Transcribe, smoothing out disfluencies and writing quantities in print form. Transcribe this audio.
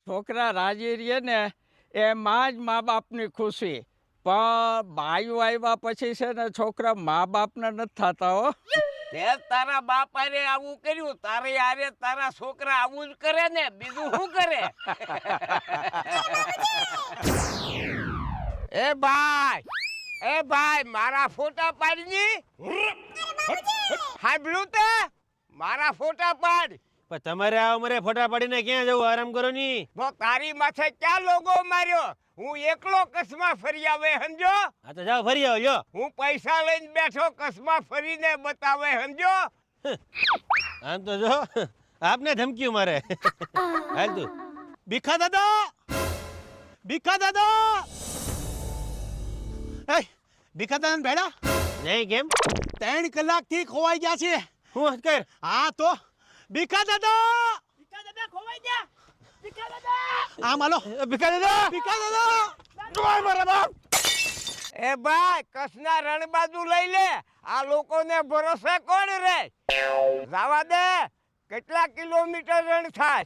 છોકરા રાજી રહીએ ને એમાં જ મા બાપની ખુશી. પણ બાયું આવ્યા પછી છે ને છોકરા મા બાપના નથી થતા હો. તે તારા બાપ આરે આવું કર્યું, તારે આરે તારા છોકરા આવું જ કરે ને, બીજું શું કરે? એ ભાઈ મારા ફોટા પાડજી. સાંભળ્યું તે? મારા ફોટા પાડ. પણ તમારે આ ઉંમરે ફોટા પાડીને ક્યાં જવું? આરામ કરો ની. તો તારી માથે ક્યાં લોગો માર્યો? હું એકલો કસમાં ફરી આવે સમજો. હા તો જાઓ ફરી આવો. જો હું પૈસા લઈને બેઠો, કસમાં ફરીને બતાવે સમજો. આમ તો જો આપને ધમક્યું મારે. હાલ તું ભીખા દાદા, ભીખા દાદા. એ ભીખા દાદા ભેડા નહીં કેમ? 3 કલાકથી ખોવાઈ ગયા છે. હું કર? હા તો ભીખા દાદા, ભીખા દાદા ખોવાઈ ગયા. ભીખા દાદા, આમ હાલો. ભીખા દાદા, ભીખા દાદા, જોય મારા બાપ. એ ભાઈ કસના રણબાજુ લઈ લે. આ લોકોને ભરોસે કોણ રે? જવા દે. કેટલા કિલોમીટર રણ થાય?